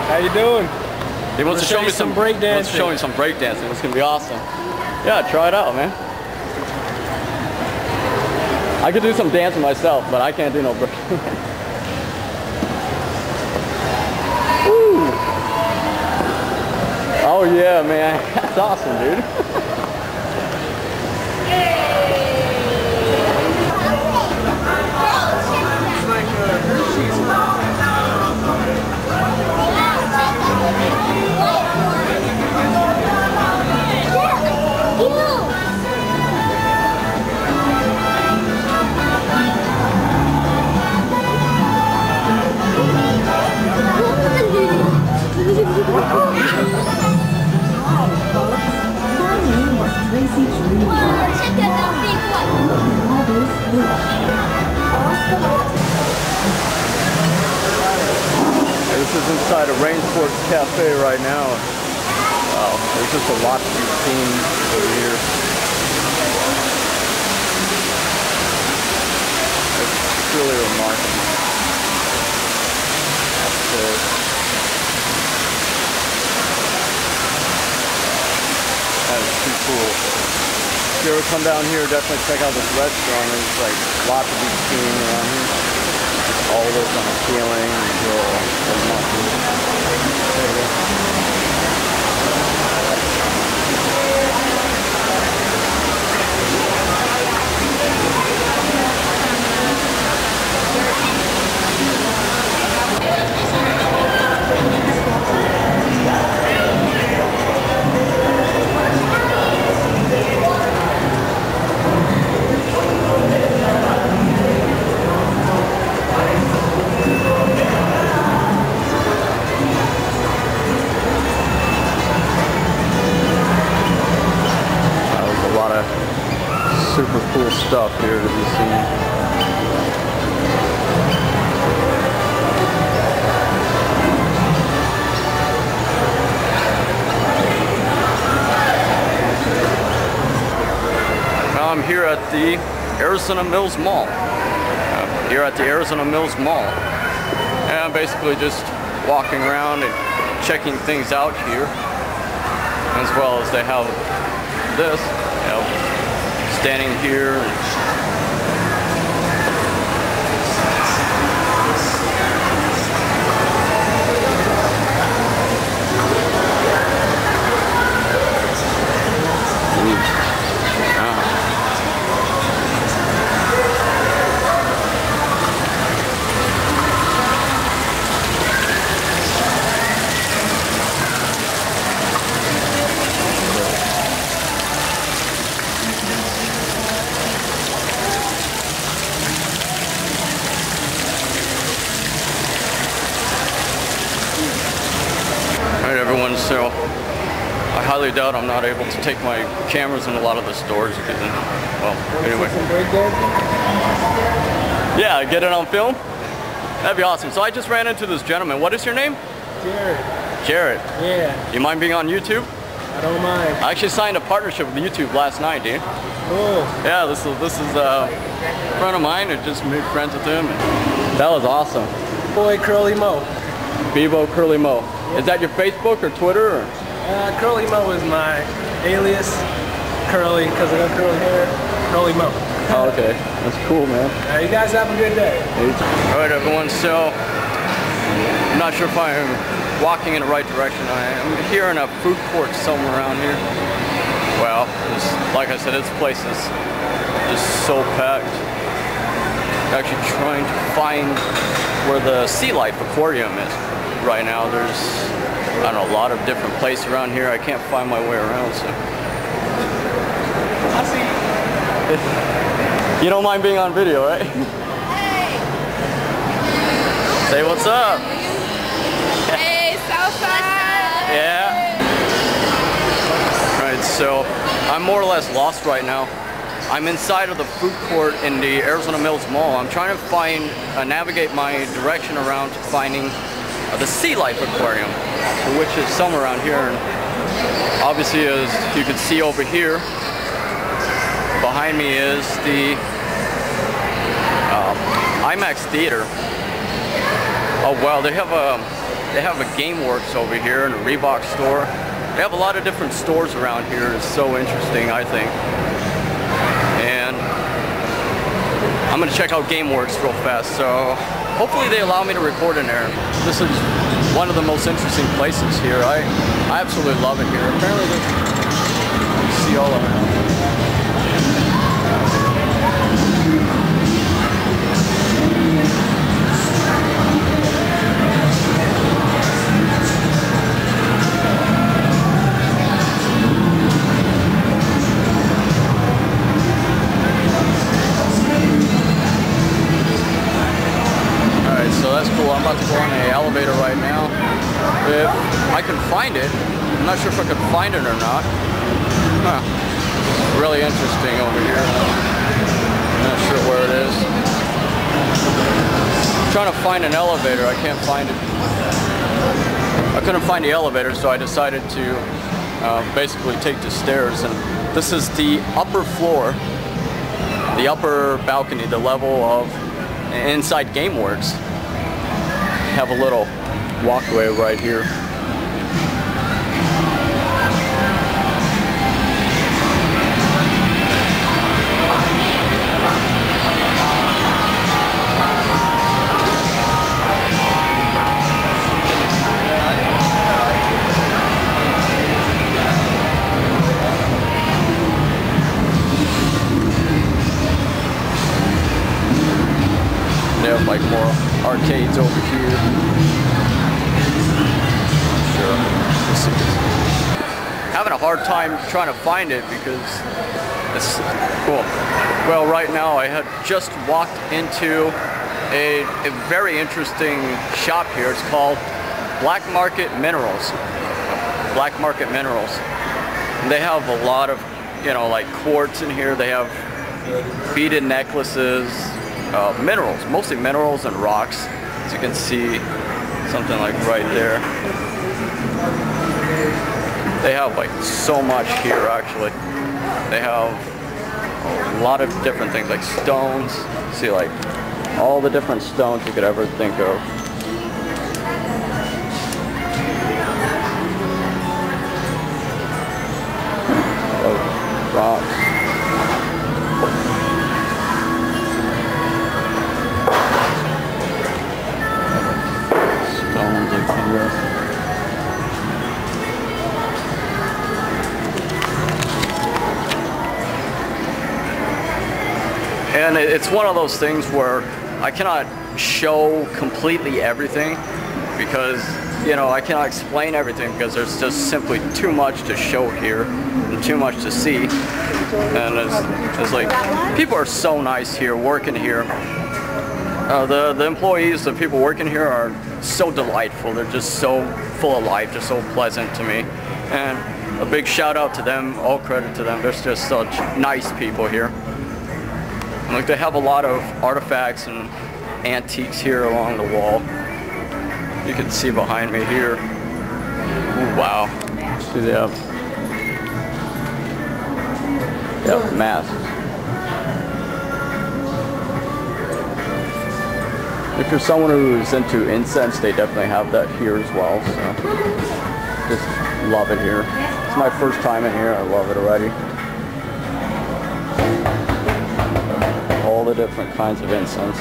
How you doing? He wants to show me some breakdancing. Wants to show me some breakdancing. It's gonna be awesome. Yeah, try it out, man. I could do some dancing myself, but I can't do no break. Woo! Oh yeah, man. That's awesome, dude. This is inside a Rainforest cafe right now. Wow, there's just a lot to be seen over here. It's really remarkable. That is too cool. If you ever come down here, definitely check out this restaurant. There's like a lot to be seen around here. All of this on the ceiling and super cool stuff here to be seen. Now I'm here at the Arizona Mills Mall. Here at the Arizona Mills Mall. And I'm basically just walking around and checking things out here. As well as they have this, you know, standing here. Alright everyone, so I highly doubt I'm not able to take my cameras in a lot of the stores because, well, anyway. Yeah, get it on film? That'd be awesome. So I just ran into this gentleman. What is your name? Jared. Jared? Yeah. You mind being on YouTube? I don't mind. I actually signed a partnership with YouTube last night, dude. Cool. Yeah, this is a friend of mine who just made friends with him. That was awesome. Boy Curly Mo. Bebo Curly Mo. Is that your Facebook or Twitter? Or? Curly Mo is my alias. Curly, because I got curly hair. Curly Mo. Oh, okay. That's cool, man. You guys have a good day. Alright, everyone. So, I'm not sure if I'm walking in the right direction. I'm here in a food court somewhere around here. Well, like I said, this place is just so packed. I'm actually trying to find where the sea life aquarium is right now. There's, I don't know, a lot of different places around here. I can't find my way around, so. I see. You don't mind being on video, right? Hey! Say what's up. Hey, Southside! Yeah. Alright, so I'm more or less lost right now. I'm inside of the food court in the Arizona Mills Mall. I'm trying to navigate my direction around to finding the Sea Life Aquarium, which is somewhere around here. And obviously, as you can see over here, behind me is the IMAX Theater. Oh wow, they have They have a Gameworks over here and a Reebok store. They have a lot of different stores around here. It's so interesting, I think. And I'm gonna check out Gameworks real fast. So hopefully they allow me to record in there. This is one of the most interesting places here. I absolutely love it here. Apparently you see all around. That's cool. I'm about to go on the elevator right now. If I can find it, I'm not sure if I could find it or not. Huh. It's really interesting over here. I'm not sure where it is. I'm trying to find an elevator. I can't find it. I couldn't find the elevator, so I decided to basically take the stairs. And this is the upper floor, the upper balcony, the level of inside Gameworks. Have a little walkway right here. They have like more arcades over here. Sure. Let's see. Having a hard time trying to find it because it's cool. Well, right now I had just walked into a very interesting shop here. It's called Black Market Minerals. Black Market Minerals. And they have a lot of, you know, like quartz in here. They have beaded necklaces. Minerals, mostly minerals and rocks, as you can see, something like right there. They have like so much here actually. They have a lot of different things like stones. See like all the different stones you could ever think of. Rocks. And it's one of those things where I cannot show completely everything because, you know, I cannot explain everything because there's just simply too much to show here and too much to see. And it's like, people are so nice here, working here. The employees, the people working here are so delightful. They're just so full of life, just so pleasant to me. And a big shout out to them, all credit to them. They're just such nice people here. Like they have a lot of artifacts and antiques here along the wall. You can see behind me here. Ooh, wow. See they have masks. If you're someone who's into incense, they definitely have that here as well. So just love it here. It's my first time in here. I love it already. All the different kinds of incense.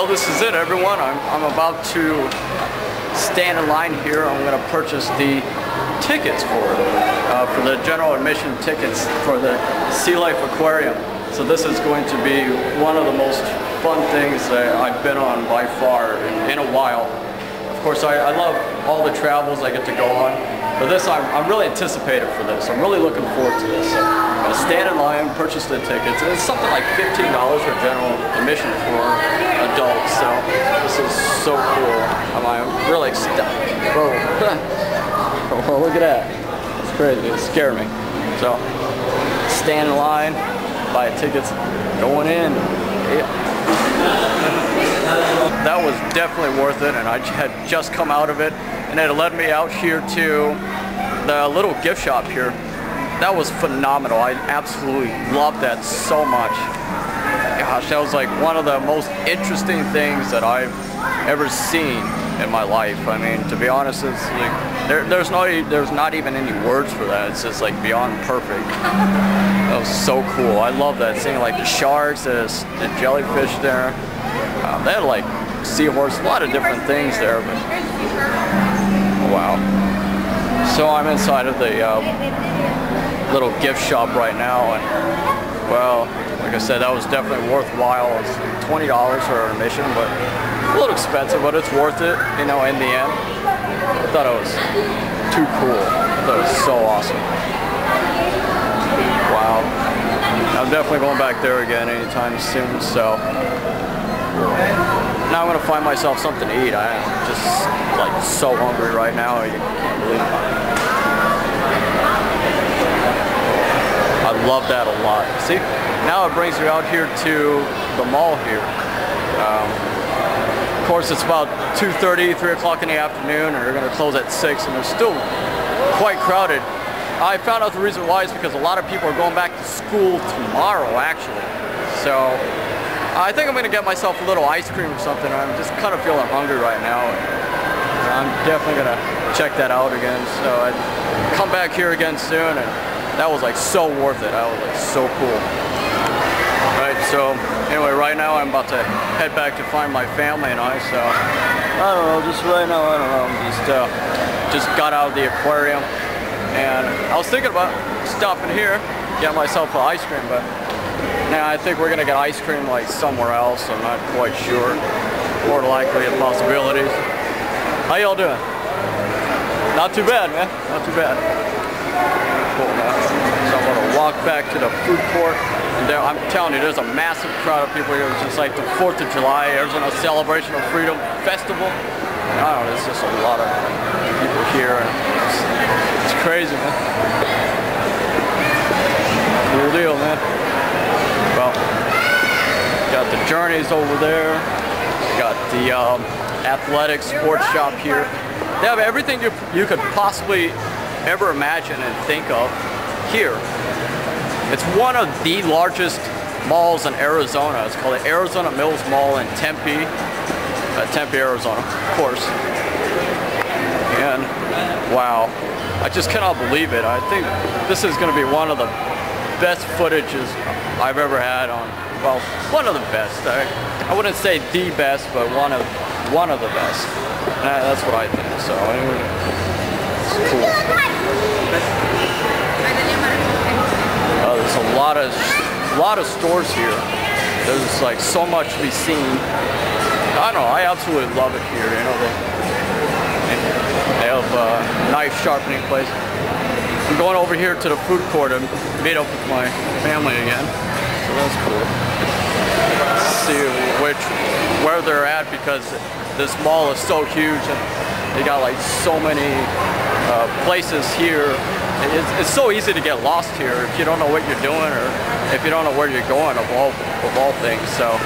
This is it, everyone. I'm about to stand in line here. I'm going to purchase the tickets for the general admission tickets for the Sea Life Aquarium. So this is going to be one of the most fun things that I've been on by far in a while. I've course, I love all the travels I get to go on. But this, I'm really anticipated for this. I'm really looking forward to this. So I'm going to stand in line, purchase the tickets. It's something like $15 for general admission for adults. So this is so cool. I'm really excited. Bro, oh, look at that. It's crazy. It scared me. So stand in line, buy tickets, going in. Yeah. That was definitely worth it, and I had just come out of it, and it led me out here to the little gift shop here. That was phenomenal. I absolutely loved that so much. Gosh, that was like one of the most interesting things that I've ever seen in my life. I mean, to be honest, it's like there's not even any words for that. It's just like beyond perfect. That was so cool. I love that, seeing like the sharks, the jellyfish there. They had like seahorse, a lot of different things there. But wow. So I'm inside of the little gift shop right now, and well, like I said, that was definitely worthwhile. It's $20 for admission, but a little expensive, but it's worth it, you know, in the end. I thought it was too cool. I thought it was so awesome. Wow. I'm definitely going back there again anytime soon, so now I'm going to find myself something to eat. I'm just like so hungry right now, you can't believe it. I love that a lot. See, now it brings me out here to the mall here. Of course, it's about 2:30, 3 o'clock in the afternoon, and they're going to close at 6, and they're still quite crowded. I found out the reason why is because a lot of people are going back to school tomorrow, actually. So I think I'm going to get myself a little ice cream or something. I'm just kind of feeling hungry right now. And I'm definitely going to check that out again. So I'd come back here again soon, and that was like so worth it. That was like so cool. Alright, so anyway, right now I'm about to head back to find my family and I. So I don't know, just right now, I don't know. Just got out of the aquarium, and I was thinking about stopping here, get myself an ice cream, but now I think we're gonna get ice cream like somewhere else. I'm not quite sure. More likely a possibility. How y'all doing? Not too bad, man. Not too bad. Cool, man. So I'm gonna walk back to the food court, and there, I'm telling you, there's a massive crowd of people here. It's just like the 4th of July, Arizona Celebration of Freedom Festival. I don't know, there's just a lot of people here, and it's crazy, man. Cool deal, man. Well, got the Journeys over there. Got the athletic sports shop here. They have everything you could possibly ever imagine and think of here. It's one of the largest malls in Arizona. It's called the Arizona Mills Mall in Tempe, Arizona, of course. And wow, I just cannot believe it. I think this is going to be one of the best footages I've ever had on, well, one of the best. I wouldn't say the best, but one of the best. And that's what I think. So anyway, it's cool. There's a lot of stores here. There's like so much to be seen. I don't know, I absolutely love it here. You know, they have a knife sharpening place. I'm going over here to the food court and meet up with my family again. So that's cool. Let's see where they're at, because this mall is so huge and they got like so many places here. It's so easy to get lost here if you don't know what you're doing, or if you don't know where you're going, of all things. So